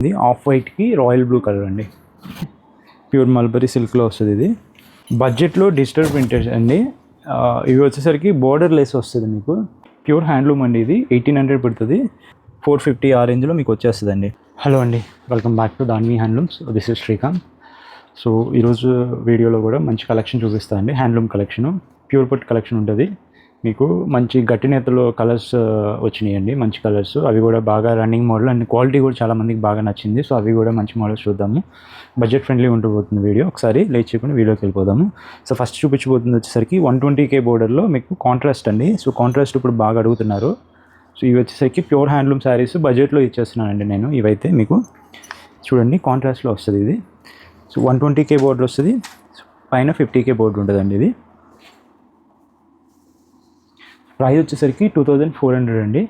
ఇది of వైట్కి royal blue colour అండి. Pure mulberry సిల్క్లో వస్తుంది. ఇది బడ్జెట్లో డిజిటల్ ప్రింటెడ్ అండి. ఇవి వచ్చేసరికి బోర్డర్ లేస్ వస్తుంది మీకు. ప్యూర్ హ్యాండ్లూమ్ అండి. ఇది 1800 పడుతుంది. 450 ఆ రేంజ్లో మీకు వచ్చేస్తుంది అండి. హలో అండి, welcome back to Danvi handlooms. This is Srikanth. So ఈరోజు వీడియోలో కూడా మంచి కలెక్షన్ చూపిస్తాను అండి. హ్యాండ్లూమ్ కలెక్షను, ప్యూర్ పట్ కలెక్షన్ ఉంటుంది మీకు. మంచి గట్టి నేతలో కలర్స్ వచ్చినాయండి, మంచి కలర్స్. అవి కూడా బాగా రన్నింగ్ మోడల్ అండ్ క్వాలిటీ కూడా చాలా మందికి బాగా నచ్చింది. సో అవి కూడా మంచి మోడల్స్ చూద్దాము. బడ్జెట్ ఫ్రెండ్లీ ఉండిపోతుంది వీడియో. ఒకసారి లేట్ చేయకుండా వీడియోకి వెళ్ళిపోదాము. సో ఫస్ట్ చూపించబోతుంది వచ్చేసరికి 120K బోర్డర్లో మీకు కాంట్రాస్ట్ అండి. సో కాంట్రాస్ట్ ఇప్పుడు బాగా అడుగుతున్నారు. సో ఇవి వచ్చేసరికి ప్యూర్ హ్యాండ్లూమ్ శారీస్ బడ్జెట్లో ఇచ్చేస్తున్నానండి నేను. ఇవైతే మీకు చూడండి కాంట్రాస్ట్లో వస్తుంది ఇది. సో 120K బోర్డర్ వస్తుంది, పైన 50K బోర్డర్ ఉంటుందండి. ఇది ప్రైస్ వచ్చేసరికి 2400 అండి,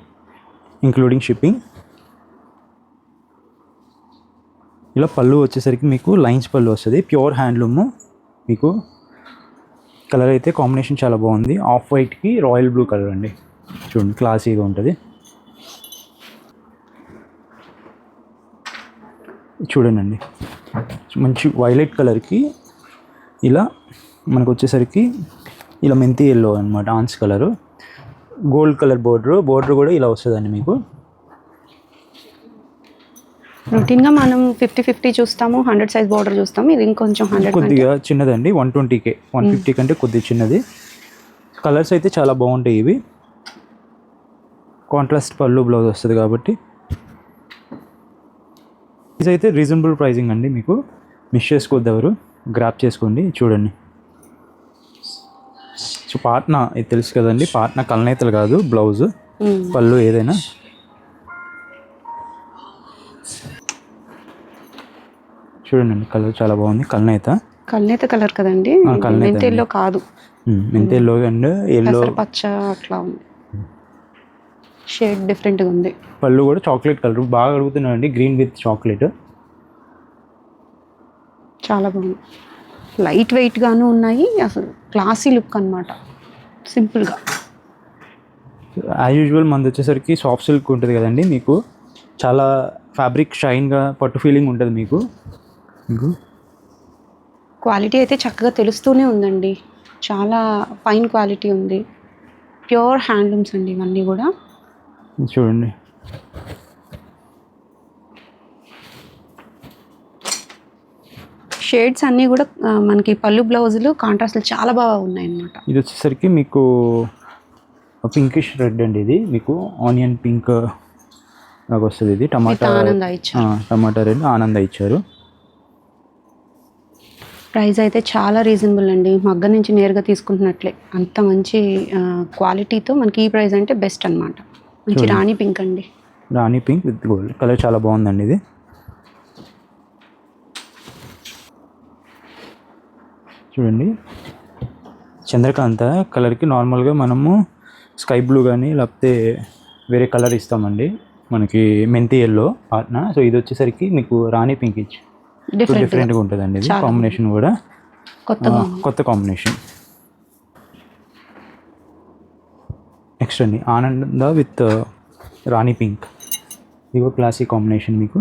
ఇంక్లూడింగ్ షిప్పింగ్. ఇలా పళ్ళు వచ్చేసరికి మీకు లైన్స్ పళ్ళు వస్తుంది, ప్యూర్ హ్యాండ్లూమ్. మీకు కలర్ అయితే కాంబినేషన్ చాలా బాగుంది. ఆఫ్ వైట్కి రాయల్ బ్లూ కలర్ అండి. చూడండి క్లాసీగా ఉంటుంది. చూడండి మంచి వైలెట్ కలర్కి ఇలా మనకు వచ్చేసరికి ఇలా మెంతి ఎల్లో అనమాట, ఆన్స్ కలరు. గోల్డ్ కలర్ బోర్డర్ కూడా ఇలా వస్తుందండి మీకు. రొటీన్గా మనం 50-50 చూస్తాము, 100 సైజ్ బోర్డర్ చూస్తాము. ఇది ఇంకొంచెం 100 కొద్దిగా చిన్నదండి. 120K 150 కంటే కొద్దిగా చిన్నది. కలర్స్ అయితే చాలా బాగుంటాయి. ఇవి కాంట్రాస్ట్ పళ్ళు బ్లౌజ్ వస్తుంది కాబట్టి ఇది అయితే రీజనబుల్ ప్రైజింగ్ అండి. మీకు మిస్ చేసుకోవద్దు, ఎవరు గ్రాప్ చేసుకోండి. చూడండి, సో పాట్నా ఇది తెలుసు కదండి. పాట్నా కలనేతలు కాదు, బ్లౌజ్ పళ్ళు ఏదైనా. చూడండి కలర్ చాలా బాగుంది. కలనేత కలర్ కదండి, మెంతి ఎల్లో కాదు. మెంతి ఎల్లో అండ్ ఎల్లో పచ్చ అట్లా ఉంది, షేడ్ డిఫరెంట్గా ఉంది. పళ్ళు కూడా చాక్లెట్ కలర్ బాగా అడుగుతున్నారండి, గ్రీన్ విత్ చాక్లెట్. చాలా బాగుంది, లైట్ వెయిట్గాను ఉన్నాయి. అసలు క్లాసీ లుక్ అనమాట, సింపుల్గా. యాజ్ యూజువల్ మనది వచ్చేసరికి సాఫ్ట్ సిల్క్ ఉంటుంది కదండి. మీకు చాలా ఫ్యాబ్రిక్ షైన్గా పట్టు ఫీలింగ్ ఉంటుంది మీకు. క్వాలిటీ అయితే చక్కగా తెలుస్తూనే ఉందండి, చాలా ఫైన్ క్వాలిటీ ఉంది. ప్యూర్ హ్యాండ్లూమ్స్ అండి ఇవన్నీ కూడా. చూడండి షేడ్స్ అన్నీ కూడా మనకి పళ్ళు బ్లౌజులు కాంట్రాస్ట్లు చాలా బాగా ఉన్నాయి అన్నమాట. ఇది వచ్చేసరికి మీకు పింకిష్ రెడ్ అండి. ఇది మీకు ఆనియన్ పింక్ లాగా వస్తుంది. ఇది టమాటా రెడ్ ఆనంద ఇచ్చారు. ప్రైస్ అయితే చాలా రీజనబుల్ అండి, మగ్గ నుంచి నేరుగా తీసుకుంటున్నట్లే అంత మంచి క్వాలిటీతో మనకి ఈ ప్రైస్ అంటే బెస్ట్ అనమాట. మంచి రాణి పింక్ అండి, రాణి పింక్ విత్ గోల్డ్ కలర్ చాలా బాగుందండి. ఇది చూడండి చంద్రకాంత కలర్కి నార్మల్గా మనము స్కై బ్లూ కానీ లేకపోతే వేరే కలర్ ఇస్తామండి, మనకి మెంతి ఎల్లో పాట్నా. సో ఇది వచ్చేసరికి మీకు రాణి పింక్ ఇచ్చి డిఫరెంట్గా ఉంటుందండి. ఇది కాంబినేషన్ కూడా కొత్త కాంబినేషన్. నెక్స్ట్ అండి ఆనంద విత్ రాణి పింక్. ఇది కూడా క్లాసిక్ కాంబినేషన్. మీకు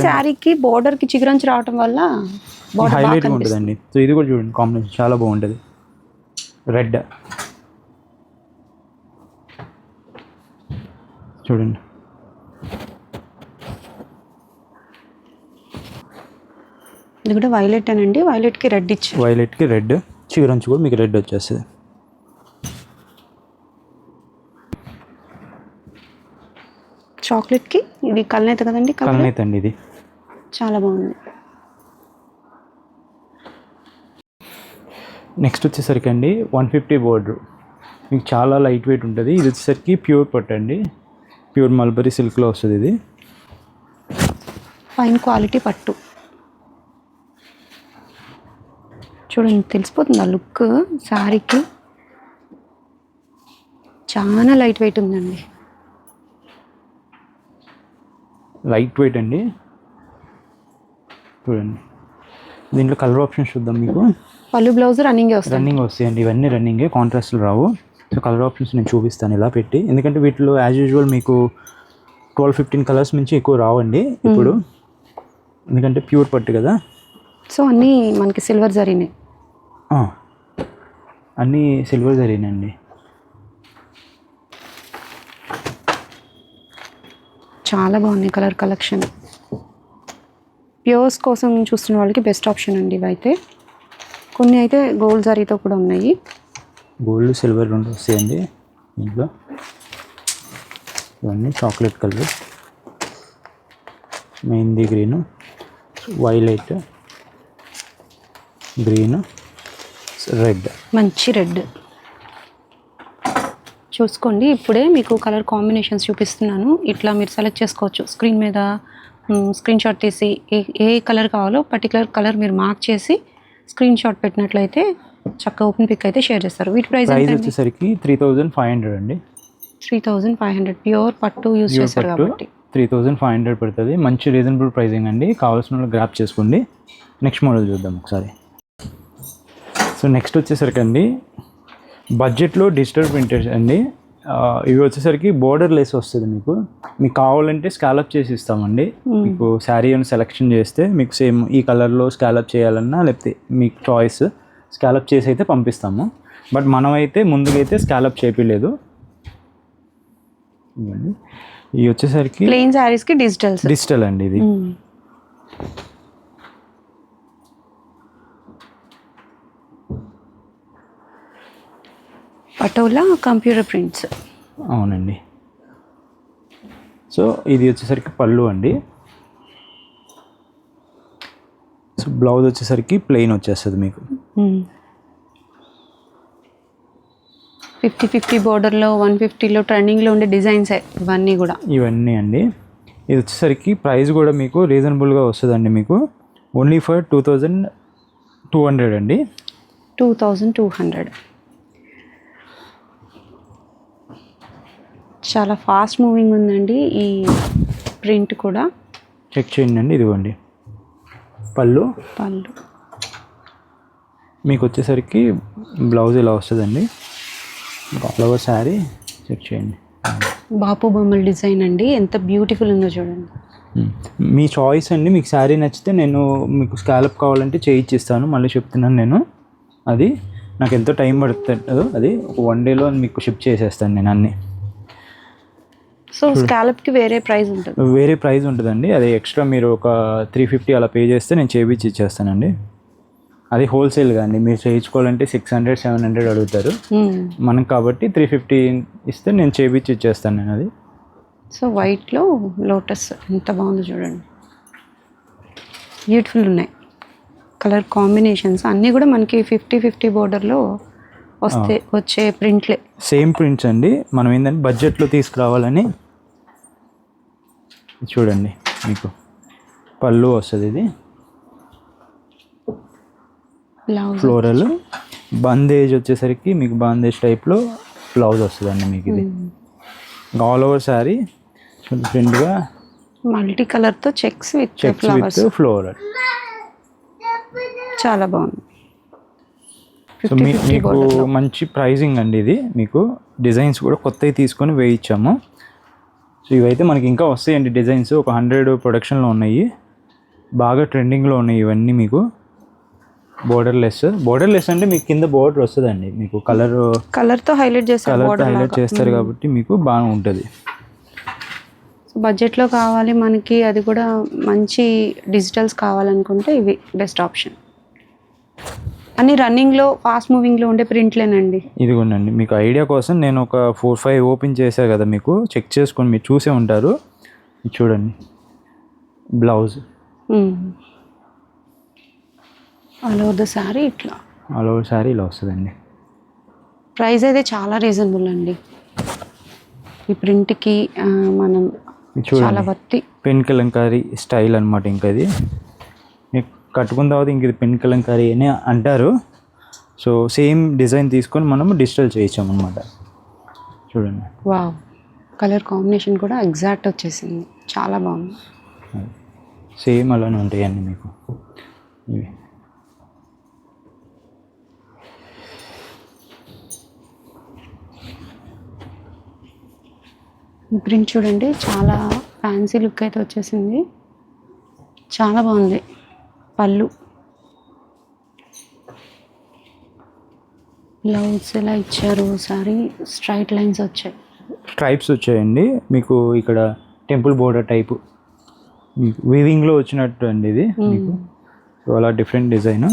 శారీకి బోర్డర్కి చిగురంచి రావటం వల్ల హైలైట్గా ఉంటుందండి. సో ఇది కూడా చూడండి కాంబినేషన్ చాలా బాగుంటుంది. రెడ్ చూడండి, ఇది కూడా వైలెట్ అనండి. వైలెట్కి రెడ్ ఇచ్చారు. వైలెట్కి రెడ్ చిగురంచు కూడా మీకు రెడ్ వచ్చేస్తుంది. చాక్లెట్కి ఇది కలనేత కదండి, కలనేత అండి. ఇది చాలా బాగుంది. నెక్స్ట్ వచ్చేసరికి అండి 150 బోర్డర్ మీకు చాలా లైట్ వెయిట్ ఉంటుంది. ఇది వచ్చేసరికి ప్యూర్ పట్టు అండి, ప్యూర్ మల్బరీ సిల్క్లో వస్తుంది. ఇది ఫైన్ క్వాలిటీ పట్టు. చూడండి తెలిసిపోతుంది ఆ లుక్. శారీకి చాలా లైట్ వెయిట్ ఉందండి, లైట్ వెయిట్ అండి. చూడండి దీంట్లో కలర్ ఆప్షన్స్ చూద్దాం. మీకు పళ్ళు బ్లౌజ్ రన్నింగ్ వస్తాయండి, ఇవన్నీ రన్నింగే, కాంట్రాస్ట్లు రావు. సో కలర్ ఆప్షన్స్ నేను చూపిస్తాను ఇలా పెట్టి, ఎందుకంటే వీటిలో యాజ్ యూజువల్ మీకు 12-15 కలర్స్ నుంచి ఎక్కువ రావండి ఇప్పుడు, ఎందుకంటే ప్యూర్ పట్టు కదా. సో అన్నీ మనకి సిల్వర్ జరీనే. అన్నీ సిల్వర్ జరీనండి. చాలా బాగున్నాయి కలర్ కలెక్షన్. ప్యూర్స్ కోసం చూస్తున్న వాళ్ళకి బెస్ట్ ఆప్షన్ అండి ఇవైతే. కొన్ని అయితే గోల్డ్ జరీతో కూడా ఉన్నాయి. గోల్డ్ సిల్వర్ రెండు వస్తాయండి ఇంట్లో. ఇవన్నీ chocolate colour, mehndi green, violet, green, red. మంచి రెడ్ చూసుకోండి. ఇప్పుడే మీకు కలర్ కాంబినేషన్స్ చూపిస్తున్నాను, ఇట్లా మీరు సెలెక్ట్ చేసుకోవచ్చు. స్క్రీన్ మీద స్క్రీన్ షాట్ తీసి ఏ కలర్ కావాలో పర్టికులర్ కలర్ మీరు మార్క్ చేసి స్క్రీన్ షాట్ పెట్టినట్లయితే చక్కగా ఓపెన్ పిక్ అయితే షేర్ చేస్తారు. వీటి ప్రైస్ వచ్చేసరికి 3500 అండి. 3500 ప్యూర్ పట్టు యూజ్ చేస్తారు కాబట్టి 3500 పడుతుంది. మంచి రీజనబుల్ ప్రైసింగ్ అండి. కావాల్సిన వాళ్ళు గ్రాప్ చేసుకోండి. నెక్స్ట్ మోడల్ చూద్దాం ఒకసారి. సో నెక్స్ట్ వచ్చేసరికి అండి బడ్జెట్లో డిజిటల్ ప్రింటెడ్ అండి. ఇవి వచ్చేసరికి బోర్డర్ లేస్ వస్తుంది. మీకు కావాలంటే స్కాలప్ చేసి ఇస్తామండి. మీకు శారీ అని సెలెక్షన్ చేస్తే మీకు సేమ్ ఈ కలర్లో స్కాలప్ చేయాలన్నా లేకపోతే మీకు చాయిస్ స్కాలప్ చేసి అయితే పంపిస్తాము. బట్ మనమైతే ముందుకైతే స్కాలప్ చేయలేదు. ఇవి వచ్చేసరికి ప్లెయిన్ శారీస్కి డిజిటల్ అండి. ఇది పటోలా కంప్యూటర్ ప్రింట్స్. అవునండి. సో ఇది వచ్చేసరికి పళ్ళు అండి. సో బ్లౌజ్ వచ్చేసరికి ప్లెయిన్ వచ్చేస్తుంది మీకు. 50-50 బోర్డర్లో 150లో ట్రెండింగ్లో ఉండే డిజైన్స్ ఇవన్నీ అండి. ఇది వచ్చేసరికి ప్రైస్ కూడా మీకు రీజనబుల్గా వస్తుందండి. మీకు ఓన్లీ ఫర్ 2200 అండి. 2200. చాలా ఫాస్ట్ మూవింగ్ ఉందండి ఈ ప్రింట్ కూడా. చెక్ చేయండి అండి. ఇదిగోండి పళ్ళు మీకు వచ్చేసరికి బ్లౌజ్ ఇలా వస్తుందండి. ఆల్ ఓవర్ శారీ చెక్ చేయండి. బాపు బొమ్మల డిజైన్ అండి, ఎంత బ్యూటిఫుల్ ఉందో చూడండి. మీ చాయిస్ అండి. మీకు శారీ నచ్చితే నేను మీకు స్కాలప్ కావాలంటే చేయించిస్తాను. మళ్ళీ చెప్తున్నాను నేను, అది నాకు ఎంతో టైం పడుతుందో అది ఒక 1 డేలో మీకు షిప్ చేసేస్తాను నేను అన్నీ. సో స్కాలప్కి వేరే ప్రైస్ ఉంటుందండి. అది ఎక్స్ట్రా మీరు ఒక 350 అలా పే చేస్తే నేను చేయించి ఇచ్చేస్తానండి. అది హోల్సేల్ కానీ మీరు చేయించుకోవాలంటే 600-700 అడుగుతారు మనకు, కాబట్టి 350 ఇస్తే నేను చేయించి ఇచ్చేస్తాను నేను అది. సో వైట్లో లోటస్ ఎంత బాగుందో చూడండి, బ్యూటిఫుల్ ఉన్నాయి కలర్ కాంబినేషన్స్ అన్నీ కూడా మనకి 50-50 బోర్డర్లో వచ్చే ప్రింట్లే, సేమ్ ప్రింట్స్ అండి. మనం ఏంటంటే బడ్జెట్లో తీసుకురావాలని. చూడండి మీకు పళ్ళు వస్తుంది, ఇది ఫ్లోరల్. బందేజ్ వచ్చేసరికి మీకు బందేజ్ టైప్లో బ్లౌజ్ వస్తుందండి మీకు. ఇది ఆల్ ఓవర్ శారీ ప్రింట్గా మల్టీ కలర్తో చెక్స్ విత్ ఫ్లోరల్ చాలా బాగుంది. సో మీకు మంచి ప్రైజింగ్ అండి. ఇది మీకు డిజైన్స్ కూడా కొత్తవి తీసుకొని వేయించాము. సో ఇవైతే మనకి ఇంకా వస్తాయండి డిజైన్స్. ఒక 100 ప్రొడక్షన్లో ఉన్నాయి, బాగా ట్రెండింగ్లో ఉన్నాయి ఇవన్నీ. మీకు బోర్డర్ లెస్ అంటే మీకు కింద బోర్డర్ వస్తుందండి. మీకు కలర్తో హైలైట్ చేస్తారు కాబట్టి మీకు బాగా ఉంటుంది. బడ్జెట్లో కావాలి మనకి, అది కూడా మంచి డిజిటల్స్ కావాలనుకుంటే ఇవి బెస్ట్ ఆప్షన్. అన్ని రన్నింగ్లో ఫాస్ట్ మూవింగ్లో ఉండే ప్రింట్లేనండి. ఇదిగోండి మీకు ఐడియా కోసం నేను ఒక 4-5 ఓపెన్ చేశాను కదా, మీకు చెక్ చేసుకొని మీరు చూసే ఉంటారు. చూడండి blouse all over the sari ఇలా వస్తుందండి. ప్రైస్ అయితే చాలా రీజనబుల్ అండి ఈ ప్రింట్కి. మనం చాలా వర్తి పెన్ కలంకారీ స్టైల్ అనమాట. ఇంకా ఇది కట్టుకున్న తర్వాత ఇంక ఇది పెన్ కలంకారీ అని అంటారు. సో సేమ్ డిజైన్ తీసుకొని మనం డిజిటల్ చేయించాం అనమాట. చూడండి వావ్, కలర్ కాంబినేషన్ కూడా ఎగ్జాక్ట్ వచ్చేసింది, చాలా బాగుంది. సేమ్ అలానే ఉంటాయండి మీకు ఇవి. ప్రింట్ చూడండి చాలా ఫ్యాన్సీ లుక్ అయితే వచ్చేసింది, చాలా బాగుంది. పళ్ళు, బ్లౌజ్ ఎలా ఇచ్చారు, సారీ స్ట్రైట్ లైన్స్ వచ్చాయి, స్ట్రైప్స్ వచ్చాయండి మీకు. ఇక్కడ టెంపుల్ బోర్డర్ టైపు మీకు వీవింగ్లో వచ్చినట్టు అండి ఇది మీకు. సో అలా డిఫరెంట్ డిజైన్,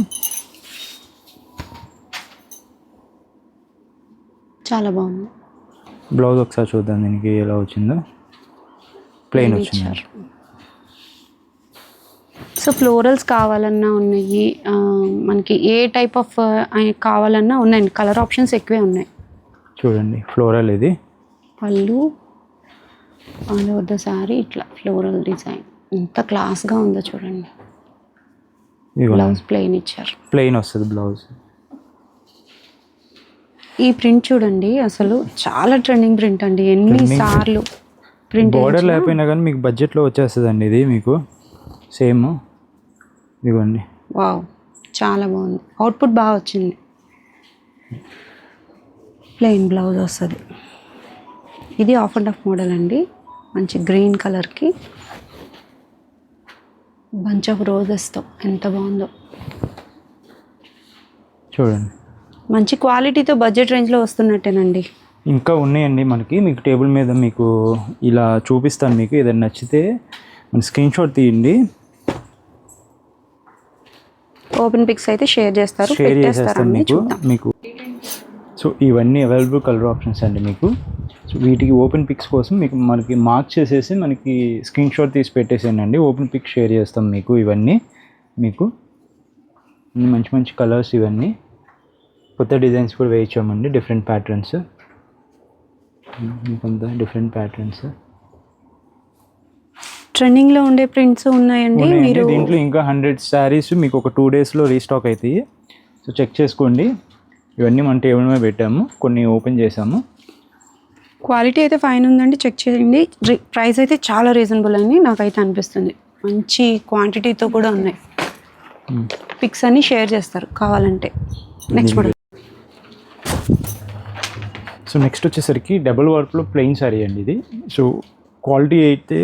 చాలా బాగుంది. బ్లౌజ్ ఒకసారి చూద్దాం దీనికి ఎలా వచ్చిందో. ప్లెయిన్ వచ్చింది. సో ఫ్లోరల్స్ కావాలన్నా ఉన్నాయి, మనకి ఏ టైప్ ఆఫ్ కావాలన్నా ఉన్నాయండి. కలర్ ఆప్షన్స్ ఎక్కువే ఉన్నాయి. చూడండి ఫ్లోరల్ ఇది. పళ్ళు, ఆల్ ఓవర్ ద శారీ ఇట్లా ఫ్లోరల్ డిజైన్, ఎంత క్లాస్గా ఉందో చూడండి. బ్లౌజ్ ప్లెయిన్ ఇచ్చారు, ప్లెయిన్ వస్తుంది బ్లౌజ్. ఈ ప్రింట్ చూడండి, అసలు చాలా ట్రెండింగ్ ప్రింట్ అండి. ఎన్నిసార్లు ప్రింట్ బోర్డర్ లేకపోయినా కానీ మీకు బడ్జెట్లో వచ్చేస్తుంది అండి ఇది మీకు. సేమ్ ఇవ్వండి. వావ్, చాలా బాగుంది. అవుట్పుట్ బాగా వచ్చింది. ప్లెయిన్ బ్లౌజ్ వస్తుంది. ఇది ఆఫ్ అండ్ ఆఫ్ మోడల్ అండి. మంచి గ్రీన్ కలర్కి బంచ్ ఆఫ్ రోజెస్తో ఎంత బాగుందో చూడండి. మంచి క్వాలిటీతో బడ్జెట్ రేంజ్లో వస్తున్నట్టేనండి. ఇంకా ఉన్నాయండి మనకి. మీకు టేబుల్ మీద మీకు ఇలా చూపిస్తాను. మీకు ఏదైనా నచ్చితే మన స్క్రీన్ షాట్ తీయండి. ఓపెన్ పిక్స్ అయితే షేర్ చేస్తారు, షేర్ చేసేస్తాను మీకు. సో ఇవన్నీ అవైలబుల్ కలర్ ఆప్షన్స్ అండి మీకు. సో వీటికి ఓపెన్ పిక్స్ కోసం మీకు మనకి మార్క్ చేసేసి మనకి స్క్రీన్ షాట్ తీసి పెట్టేసేయండి. ఓపెన్ పిక్ షేర్ చేస్తాం మీకు. ఇవన్నీ మీకు మంచి మంచి కలర్స్, ఇవన్నీ కొత్త డిజైన్స్ కూడా వేయించామండి. డిఫరెంట్ ప్యాటర్న్స్, ఇంకొంత డిఫరెంట్ ప్యాటర్న్స్, ట్రెండింగ్లో ఉండే ప్రింట్స్ ఉన్నాయండి. మీరు దీంట్లో ఇంకా 100 శారీస్ మీకు ఒక 2 డేస్లో రీస్టాక్ అవుతాయి. సో చెక్ చేసుకోండి. ఇవన్నీ మన టేబుల్ మీద పెట్టాము, కొన్ని ఓపెన్ చేసాము. క్వాలిటీ అయితే ఫైన్ ఉందండి, చెక్ చేయండి. ప్రైస్ అయితే చాలా రీజనబుల్ అని నాకైతే అనిపిస్తుంది. మంచి క్వాంటిటీతో కూడా ఉన్నాయి. పిక్స్ అన్ని షేర్ చేస్తారు కావాలంటే. Next model. సో నెక్స్ట్ వచ్చేసరికి డబుల్ వర్క్లో ప్లెయిన్ శారీ అండి ఇది. సో క్వాలిటీ అయితే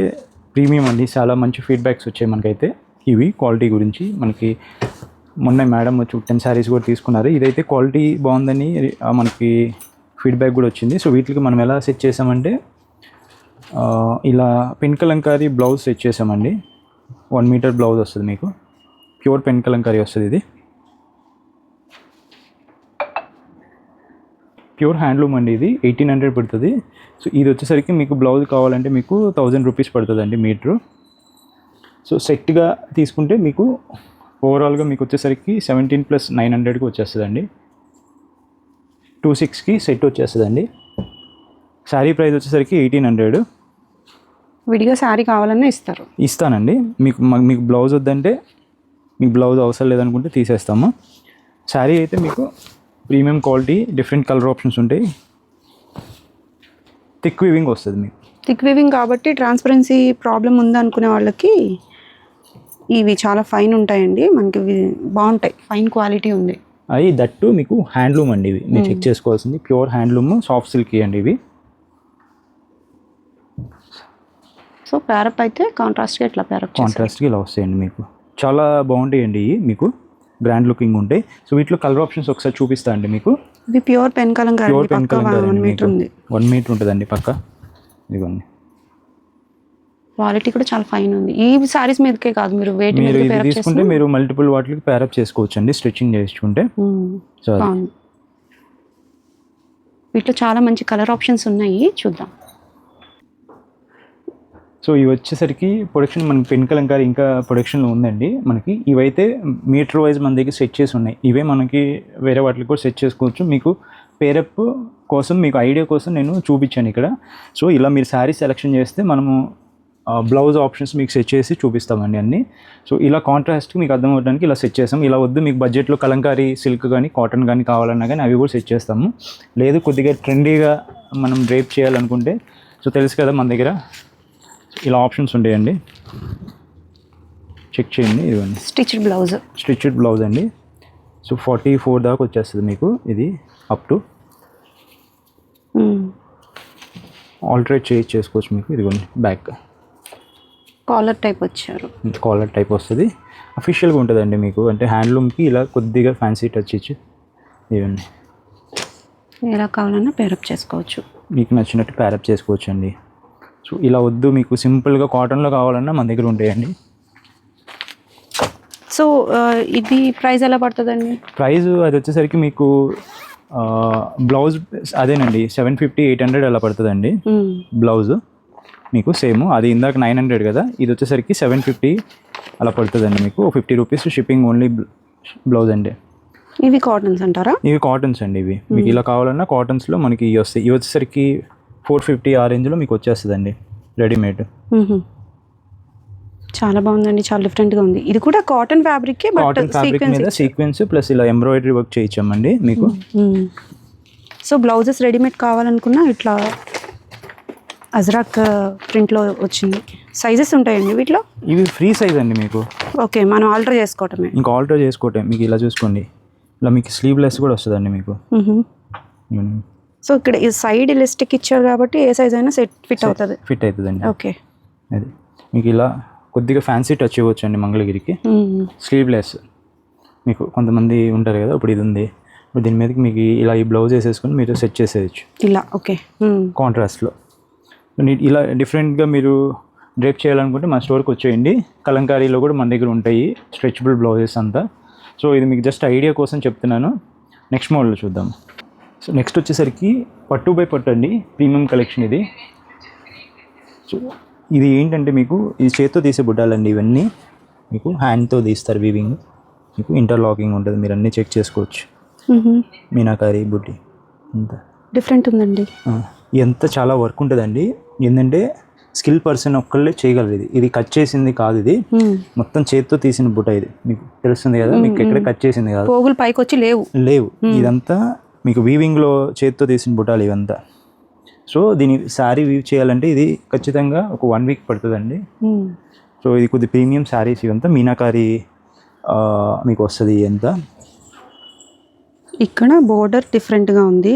ప్రీమియం అండి. చాలా మంచి ఫీడ్బ్యాక్స్ వచ్చాయి మనకైతే ఇవి క్వాలిటీ గురించి. మనకి మొన్న మేడం వచ్చి 10 శారీస్ కూడా తీసుకున్నారు. ఇదైతే క్వాలిటీ బాగుందని మనకి ఫీడ్బ్యాక్ కూడా వచ్చింది. సో వీటికి మనం ఎలా సెట్ చేసామంటే ఇలా పెన్ కలంకారీ బ్లౌజ్ సెట్ చేసామండి. 1 మీటర్ బ్లౌజ్ వస్తుంది మీకు. ప్యూర్ పెన్ కలంకారీ వస్తుంది ఇది. ప్యూర్ హ్యాండ్లూమ్ అండి ఇది. 1800 పడుతుంది. సో ఇది వచ్చేసరికి మీకు బ్లౌజ్ కావాలంటే మీకు 1000 రూపీస్ పడుతుంది అండి మీటరు. సో సెట్గా తీసుకుంటే మీకు ఓవరాల్గా మీకు వచ్చేసరికి 17 + 900కి వచ్చేస్తుందండి. 26కి సెట్ వచ్చేస్తుందండి. శారీ ప్రైస్ వచ్చేసరికి 1800. విడిగా శారీ కావాలన్నా ఇస్తానండి. మీకు బ్లౌజ్ వద్దంటే, మీకు బ్లౌజ్ అవసరం లేదనుకుంటే తీసేస్తాము. శారీ అయితే మీకు premium quality, different colour options ఉంటాయి. థిక్ వీవింగ్ వస్తుంది మీకు. థిక్ వీవింగ్ కాబట్టి ట్రాన్స్పరెన్సీ ప్రాబ్లం ఉందనుకునే వాళ్ళకి ఇవి చాలా ఫైన్ ఉంటాయండి. మనకి బాగుంటాయి, ఫైన్ క్వాలిటీ ఉంది. అవి దట్టు మీకు హ్యాండ్లూమ్ అండి. ఇవి మీరు చెక్ చేసుకోవాల్సింది ప్యూర్ హ్యాండ్లూమ్, సాఫ్ట్ సిల్క్ అండి ఇవి. సో ప్యారప్ అయితే కాంట్రాస్ట్గా ఇట్లా కాంట్రాస్ట్గా ఇలా వస్తాయండి మీకు. చాలా బాగుంటాయండి ఇవి, మీకు బ్రాండ్ లుకింగ్ ఉంటాయి. సో వీటిలో కలర్ ఆప్షన్స్ ఒకసారి చూపిస్తా అండి మీకు. ఇది ప్యూర్ పెన్ కలంకారీ. 1 మీటర్ ఉంది. 1 మీటర్ ఉంటుందండి పక్క. ఇదిగోండి. క్వాలిటీ కూడా చాలా ఫైన్ ఉంది. ఈ సారీస్ మీదకే కాదు, మీరు ఇది తీసుకుంటే మీరు మల్టిపుల్ వాటికి ప్యారప్ చేసుకోవచ్చు అండి, స్టిచ్చింగ్ చేసుకుంటే. సో వీటిలో చాలా మంచి కలర్ ఆప్షన్స్ ఉన్నాయి, చూద్దాం. సో ఇవి వచ్చేసరికి ప్రొడక్షన్ మనకి పెన్ కలంకారీ ఇంకా ప్రొడక్షన్లో ఉందండి మనకి. ఇవైతే మీటర్ వైజ్ మన దగ్గర సెట్ చేసి ఉన్నాయి. ఇవే మనకి వేరే వాటికి కూడా సెట్ చేసుకోవచ్చు. మీకు పేరప్ కోసం, మీకు ఐడియా కోసం నేను చూపించాను ఇక్కడ. సో ఇలా మీరు శారీ సెలెక్షన్ చేస్తే మనము బ్లౌజ్ ఆప్షన్స్ మీకు సెట్ చేసి చూపిస్తామండి అన్నీ. సో ఇలా కాంట్రాస్ట్ మీకు అర్థం అవ్వడానికి ఇలా సెట్ చేస్తాం. ఇలా వద్దు మీకు బడ్జెట్లో కలంకారీ, సిల్క్ కానీ, కాటన్ కానీ కావాలన్నా కానీ అవి కూడా సెట్ చేస్తాము. లేదు కొద్దిగా ట్రెండీగా మనం డ్రేప్ చేయాలనుకుంటే, సో తెలుసు కదా మన దగ్గర ఇలా ఆప్షన్స్ ఉంటాయండి. చెక్ చేయండి. ఇవ్వండి, స్టిచ్డ్ బ్లౌజ్ అండి. సో 44 దాకా వచ్చేస్తుంది మీకు. ఇది అప్ టు ఆల్టరేట్ చేసుకోవచ్చు మీకు. ఇదిగోండి బ్యాక్. కాలర్ టైప్ వచ్చారు. కాలర్ టైప్ వస్తుంది, అఫీషియల్గా ఉంటుందండి మీకు. అంటే హ్యాండ్లూమ్కి ఇలా కొద్దిగా ఫ్యాన్సీ టచ్ ఇచ్చి ఇవన్నీ ఎలా కావాలన్నా పేరప్ చేసుకోవచ్చు, మీకు నచ్చినట్టు ప్యారప్ చేసుకోవచ్చు అండి. సో ఇలా వద్దు మీకు సింపుల్గా కాటన్లో కావాలన్నా మన దగ్గర ఉంటాయండి. సో ఇది ప్రైస్ ఎలా పడుతుందండి? ప్రైస్ అది వచ్చేసరికి మీకు బ్లౌజ్ అదేనండి 750-800 అలా పడుతుందండి. బ్లౌజ్ మీకు సేమ్ అది ఇందాక 900 కదా, ఇది వచ్చేసరికి 750 అలా పడుతుందండి. మీకు 50 రూపీస్ షిప్పింగ్ ఓన్లీ బ్లౌజ్ అండి. ఇవి కాటన్స్ అంటారా? ఇవి కాటన్స్ అండి. ఇవి మీకు ఇలా కావాలన్నా కాటన్స్లో మనకి ఇవి వస్తాయి. ఇవి వచ్చేసరికి 450 ఆ రేంజ్లో మీకు వచ్చేస్తుందండి రెడీమేడ్. చాలా బాగుందండి, చాలా డిఫరెంట్గా ఉంది. ఇది కూడా కాటన్ ఫ్యాబ్రిక్, కాటన్ ఫ్యాబ్రిక్ మీద సీక్వెన్స్ ప్లస్ ఇలా ఎంబ్రాయిడరీ వర్క్ చేయించామండి మీకు. సో బ్లౌజెస్ రెడీమేడ్ కావాలనుకున్నా ఇట్లా అజ్రాక్ ప్రింట్లో వచ్చింది. సైజెస్ ఉంటాయండి వీటిలో? ఇవి ఫ్రీ సైజ్ అండి మీకు. ఓకే, మనం ఆల్టర్ చేసుకోవటమే. ఇంకా ఆల్టర్ చేసుకోవటం. మీకు ఇలా చూసుకోండి, ఇలా మీకు స్లీవ్లెస్ కూడా వస్తుందండి మీకు. సో ఇక్కడ ఈ సైడ్ ఎలాస్టిక్ ఇచ్చారు కాబట్టి ఏ సైజ్ అయినా ఫిట్ అవుతుంది. ఫిట్ అవుతుందండి. ఓకే, అది మీకు ఇలా కొద్దిగా ఫ్యాన్సీ టచ్ ఇవ్వచ్చు అండి మంగళగిరికి. స్లీవ్లెస్ మీకు కొంతమంది ఉంటారు కదా, ఇప్పుడు ఇది ఉంది, ఇప్పుడు దీని మీదకి మీకు ఇలా ఈ బ్లౌజ్ వేసేసుకొని మీరు సెట్ చేసేయచ్చు ఇలా. ఓకే, కాంట్రాస్ట్లో. ఇలా డిఫరెంట్గా మీరు డ్రేప్ చేయాలనుకుంటే మన స్టోర్కి వచ్చేయండి. కలంకారీలో కూడా మన దగ్గర ఉంటాయి స్ట్రెచబుల్ బ్లౌజెస్ అంతా. సో ఇది మీకు జస్ట్ ఐడియా కోసం చెప్తున్నాను. నెక్స్ట్ మోడల్ చూద్దాం. సో నెక్స్ట్ వచ్చేసరికి పట్టు బై పట్టు అండి, ప్రీమియం కలెక్షన్ ఇది. సో ఇది ఏంటంటే మీకు ఇది చేత్తో తీసే బుట్టాలండి. ఇవన్నీ మీకు హ్యాండ్తో తీస్తారు వీవింగ్. మీకు ఇంటర్లాకింగ్ ఉంటుంది, మీరు అన్నీ చెక్ చేసుకోవచ్చు. మీనాకారి బుట్టి అంత డిఫరెంట్ ఉందండి. ఎంత చాలా వర్క్ ఉంటుందండి. ఏంటంటే స్కిల్ పర్సన్ ఒక్కళ్ళే చేయగలరు. ఇది కట్ చేసింది కాదు, ఇది మొత్తం చేత్తో తీసిన బుట్ట. ఇది మీకు తెలుస్తుంది కదా, మీకు ఎక్కడ కట్ చేసింది కాదు, పోగులు పైకి వచ్చి లేవు. ఇదంతా మీకు వీవింగ్లో చేత్తో తీసిన బుట్టాలు ఇవంతా. సో దీని శారీ వీవ్ చేయాలంటే ఇది ఖచ్చితంగా ఒక 1 వీక్ పడుతుందండి. సో ఇది కొద్ది ప్రీమియం శారీస్ ఇవంతా మీనాకారి మీకు వస్తుంది. ఎంత ఇక్కడ బోర్డర్ డిఫరెంట్గా ఉంది,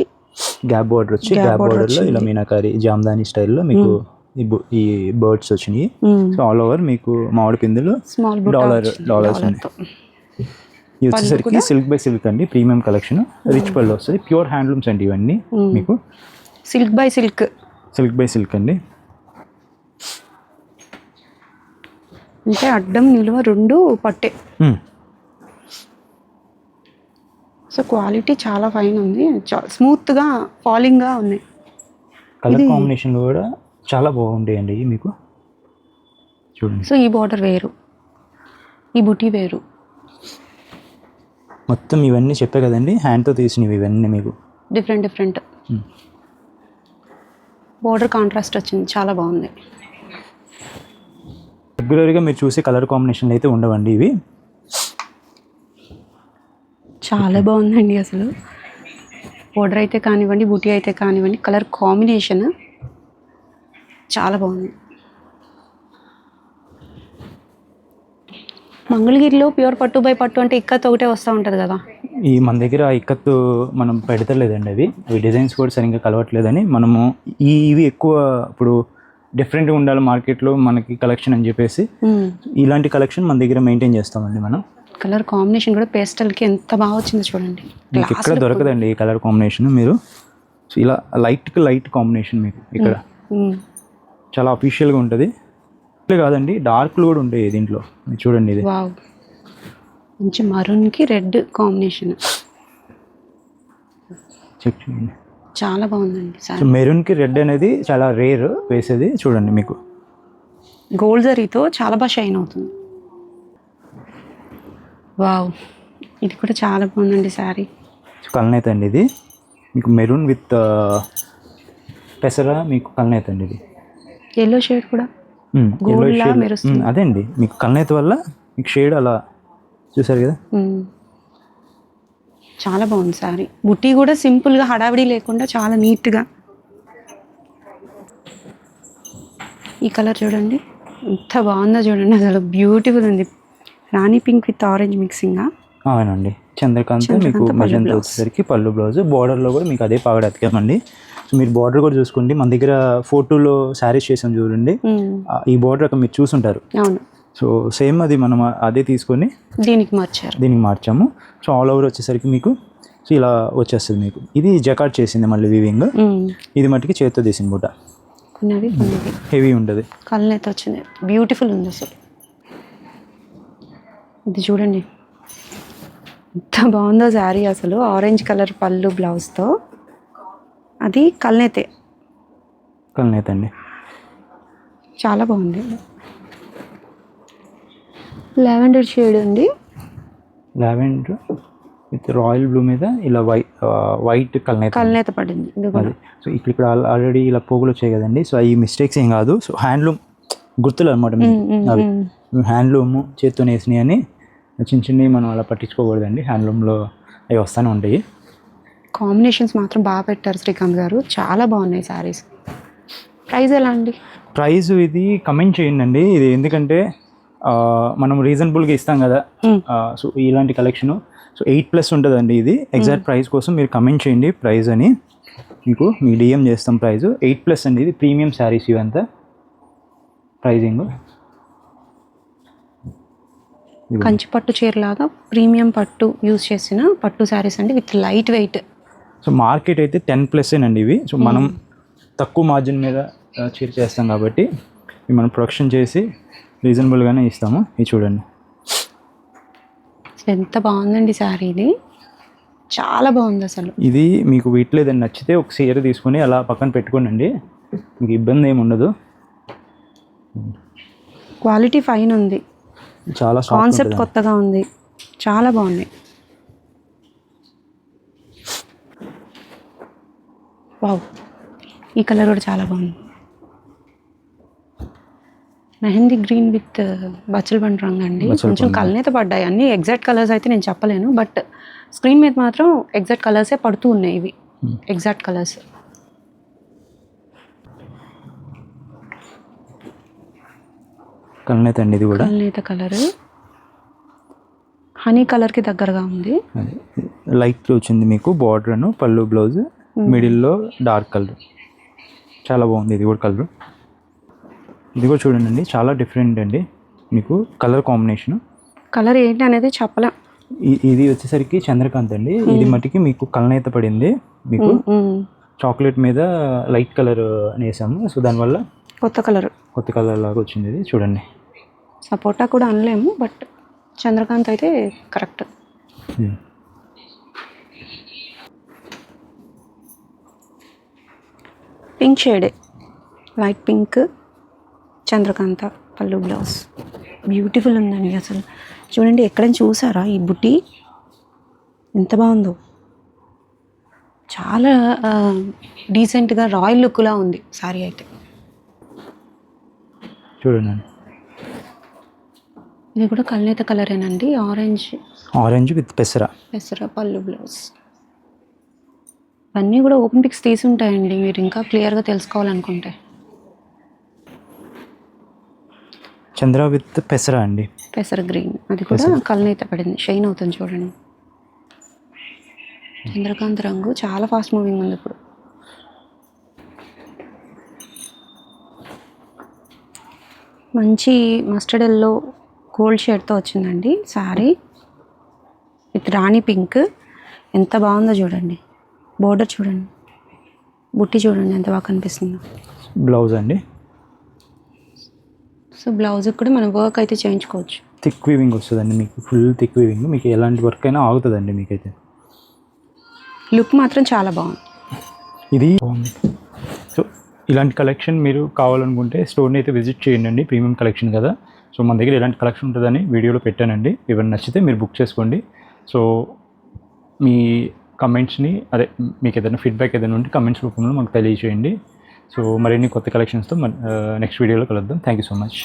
గ్యాప్ బోర్డర్ వచ్చి గ్యాప్ బోర్డర్లో ఇలా మీనాకారి జామ్దాని స్టైల్లో మీకు ఈ బర్డ్స్ వచ్చినాయి. సో ఆల్ ఓవర్ మీకు మామిడి పిందులు డాలర్స్ ఉన్నాయి. ఇది వచ్చేసరికి సిల్క్ బై సిల్క్ అండి, ప్రీమియం కలెక్షన్. రిచ్ పళ్ళు వస్తుంది, ప్యూర్ హ్యాండ్లూమ్స్ అండి ఇవన్నీ మీకు. సిల్క్ బై సిల్క్ అండి. అంటే అడ్డం నిలువ రెండు పట్టే. సో క్వాలిటీ చాలా ఫైన్ ఉంది, స్మూత్గా ఫాలింగ్గా ఉన్నాయి. కలర్ కాంబినేషన్ కూడా చాలా బాగుంటాయండి మీకు చూడండి. సో ఈ బార్డర్ వేరు, ఈ బుటీ వేరు, మొత్తం ఇవన్నీ చెప్పే కదండి హ్యాండ్తో తీసినవి ఇవన్నీ మీకు డిఫరెంట్. బార్డర్ కాంట్రాస్ట్ వచ్చింది, చాలా బాగుంది. రెగ్యులర్గా మీరు చూసే కలర్ కాంబినేషన్లు అయితే ఉండవండి ఇవి. చాలా బాగుందండి అసలు. బార్డర్ అయితే కానివ్వండి, బూటీ అయితే కానివ్వండి, కలర్ కాంబినేషన్ చాలా బాగుంది. మంగళగిరిలో ప్యూర్ పట్టు బై పట్టు అంటే ఇక్కత్ ఒకటే వస్తూ ఉంటుంది కదా. ఈ మన దగ్గర ఇక్కత్తు మనం పెడతలేదండి. అవి డిజైన్స్ కూడా సరిగ్గా కలవట్లేదని మనము ఇవి ఎక్కువ ఇప్పుడు డిఫరెంట్గా ఉండాలి మార్కెట్లో మనకి కలెక్షన్ అని చెప్పేసి ఇలాంటి కలెక్షన్ మన దగ్గర మెయింటైన్ చేస్తామండి మనం. కలర్ కాంబినేషన్ కూడా పేస్టల్కి ఎంత బాగా వచ్చిందో చూడండి. మీకు ఎక్కడ దొరకదండి ఈ కలర్ కాంబినేషన్. మీరు ఇలా లైట్ కాంబినేషన్ మీకు ఇక్కడ చాలా అఫీషియల్గా ఉంటుంది. కాదండి డార్క్లు కూడా ఉంటాయి దీంట్లో, చూడండి. ఇది వావ్, మంచి మరూన్కి రెడ్ కాంబినేషన్, చెక్ చేయండి, చాలా బాగుందండి. సో మెరూన్కి రెడ్ అనేది చాలా రేర్ వేసేది. చూడండి మీకు గోల్డ్ జరీతో చాలా బాగా షైన్ అవుతుంది. వావ్, ఇది కూడా చాలా బాగుందండి శారీ. కల్నేత అండి ఇది మీకు, మెరూన్ విత్ పెసరా మీకు కల్నేత అండి. ఇది ఎల్లో షేడ్ కూడా అదే అండి మీకు కల్నేత వల్ల మీకు షేడ్ అలా చూసారు కదా. చాలా బాగుంది శారీ. బుట్టి కూడా సింపుల్గా హడావిడి లేకుండా చాలా నీట్గా. ఈ కలర్ చూడండి ఎంత బాగుందో చూడండి, అసలు బ్యూటిఫుల్ ఉంది. రాణి పింక్ విత్ ఆరెంజ్ మిక్సింగా. అవునండి, చంద్రకాంత్ మీకు మెజంతా వచ్చేసరికి పళ్ళు బ్లౌజ్. బార్డర్లో కూడా మీకు అదే పాగడ అతికామండి. సో సో మీరు బార్డర్ కూడా చూసుకోండి, మన దగ్గర 4-2లో శారీస్ చేసాం చూడండి, ఈ బార్డర్ అక్కడ మీరు చూసుంటారు. అవును. సో సేమ్ అది మనం అదే తీసుకొని దీనికి మార్చాము. సో ఆల్ ఓవర్ వచ్చేసరికి మీకు సో ఇలా వచ్చేస్తుంది మీకు. ఇది జకార్డ్ చేసింది మళ్ళీ వీవింగ్, ఇది మట్టికి చేతితో తీసిన బుట్ట, హెవీ ఉంటుంది, కళ్ళనైతే వచ్చింది, బ్యూటిఫుల్ ఉంది అసలు. ఇది చూడండి ఎంత బాగుందో శారీ అసలు, ఆరెంజ్ కలర్ పళ్ళు బ్లౌజ్తో, అది కళ్ళనైతే అండి, చాలా బాగుంది. లావెండర్ షేడ్ ఉంది, లావెండర్ విత్ రాయల్ బ్లూ మీద ఇలా వైట్ కళ్ళనైతే పడింది. సో ఇక్కడ ఆల్రెడీ ఇలా పోగులు వచ్చాయి కదండి, సో ఈ మిస్టేక్స్ ఏం కాదు. సో హ్యాండ్లూమ్ గుర్తులు అనమాట, అవి హ్యాండ్లూమ్ చేత్తో వేసినాయి అని చిన్నవి మనం అలా పట్టించుకోకూడదండి, హ్యాండ్లూమ్లో అవి వస్తూనే ఉంటాయి. కాంబినేషన్స్ మాత్రం బాగా పెట్టారు శ్రీకాంత్ గారు, చాలా బాగున్నాయి శారీస్. ప్రైస్ ఎలా అండి? ప్రైస్ ఇది కమెంట్ చేయండి అండి, ఇది ఎందుకంటే మనం రీజనబుల్గా ఇస్తాం కదా. సో ఇలాంటి కలెక్షను సో 8+ ఉంటుందండి. ఇది ఎగ్జాక్ట్ ప్రైస్ కోసం మీరు కమెంట్ చేయండి ప్రైస్ అని, మీకు డిఎం చేస్తాం ప్రైస్. 8+ అండి, ఇది ప్రీమియం శారీస్ ఇవంతా ప్రైజింగ్. కంచి పట్టు చీరలాగా ప్రీమియం పట్టు యూజ్ చేసిన పట్టు శారీస్ అండి, with light weight. So market అయితే 10+ అండి ఇవి. సో మనం తక్కువ మార్జిన్ మీద చీర చేస్తాం కాబట్టి మనం ప్రొడక్షన్ చేసి రీజనబుల్గానే ఇస్తాము. ఇది చూడండి ఎంత బాగుందండి శారీ, ఇది చాలా బాగుంది అసలు. ఇది మీకు వీటిలో ఏదైనా నచ్చితే ఒక చీర తీసుకొని అలా పక్కన పెట్టుకోనండి, మీకు ఇబ్బంది ఏమి ఉండదు. క్వాలిటీ ఫైన్ ఉంది, చాలా కాన్సెప్ట్ కొత్తగా ఉంది, చాలా బాగుంది. వావ్, ఈ కలర్ కూడా చాలా బాగుంది. మెహందీ గ్రీన్ విత్ బచ్చల్ బండ్ రంగు అండి, కొంచెం కళ్ళనైతే పడ్డాయి. అన్ని ఎగ్జాక్ట్ కలర్స్ అయితే నేను చెప్పలేను, బట్ స్క్రీన్ మీద మాత్రం ఎగ్జాక్ట్ కలర్సే పడుతూ ఉన్నాయి. ఇవి ఎగ్జాక్ట్ కలర్స్. కళ్ళనైతే అండి, ఇది కూడా కళ్ళనైతే కలర్ హనీ కలర్కి దగ్గరగా ఉంది. లైట్ వచ్చింది మీకు బార్డర్ అను పళ్ళు బ్లౌజ్, మిడిల్లో డార్క్ కలర్, చాలా బాగుంది. ఇది కూడా కలర్, ఇది కూడా చూడండి అండి, చాలా డిఫరెంట్ అండి మీకు కలర్ కాంబినేషన్. కలర్ ఏంటి అనేది చెప్పలేం. ఇది వచ్చేసరికి చంద్రకాంత్ అండి, ఇది మట్టికి మీకు కళ్ళనైతే పడింది, మీకు చాక్లెట్ మీద లైట్ కలర్ వేసాము. సో దానివల్ల కొత్త కలర్ లాగా వచ్చింది. ఇది చూడండి, సపోటా కూడా అనలేము, బట్ చంద్రకాంత్ అయితే కరెక్ట్. పింక్ షేడే, లైట్ పింక్, చంద్రకాంత పళ్ళు బ్లౌజ్, బ్యూటిఫుల్ ఉందండి అసలు. చూడండి, ఎక్కడైనా చూసారా ఈ బుట్టి ఎంత బాగుందో, చాలా డీసెంట్గా రాయల్ లుక్లా ఉంది సారీ అయితే. చూడండి, ఇది కూడా కళ్ళనైత కలరేనండి, ఆరెంజ్ విత్ పెసర పళ్ళు బ్లౌజ్. ఇవన్నీ కూడా ఓపెన్ పిక్స్ తీసి ఉంటాయండి, మీరు ఇంకా క్లియర్గా తెలుసుకోవాలనుకుంటే. చంద్ర విత్ పెసర అండి, పెసర గ్రీన్, అది కూడా కళ్ళనైతే పడింది, షైన్ అవుతుంది చూడండి. చంద్రకాంత్ రంగు చాలా ఫాస్ట్ మూవింగ్ ఉంది ఇప్పుడు. మంచి మస్టర్డ్ ఎల్లో గోల్డ్ షేడ్తో వచ్చిందండి శారీ, విత్ రాణి పింక్. ఎంత బాగుందో చూడండి, బోర్డర్ చూడండి, బుట్టి చూడండి ఎంత బాగా కనిపిస్తుందో. బ్లౌజ్ అండి, సో బ్లౌజ్కి కూడా మనం వర్క్ అయితే చేయించుకోవచ్చు. థిక్ వీవింగ్ వస్తుందండి మీకు, ఫుల్ థిక్ వీవింగ్, మీకు ఎలాంటి వర్క్ అయినా ఆగుతుందండి మీకైతే. లుక్ మాత్రం చాలా బాగుంది, ఇది బాగుంది. సో ఇలాంటి కలెక్షన్ మీరు కావాలనుకుంటే స్టోర్ని అయితే విజిట్ చేయండి, ప్రీమియం కలెక్షన్ కదా. సో మన దగ్గర ఎలాంటి కలెక్షన్ ఉంటుందని వీడియోలో పెట్టానండి, ఎవరైనా నచ్చితే మీరు బుక్ చేసుకోండి. సో మీ కమెంట్స్ని మీకు ఏదైనా ఫీడ్బ్యాక్ ఏదైనా ఉంటే కమెంట్స్ రూపంలో మాకు తెలియజేయండి. సో మరిన్ని కొత్త కలెక్షన్స్తో నెక్స్ట్ వీడియోలో కలుద్దాం. Thank you so much.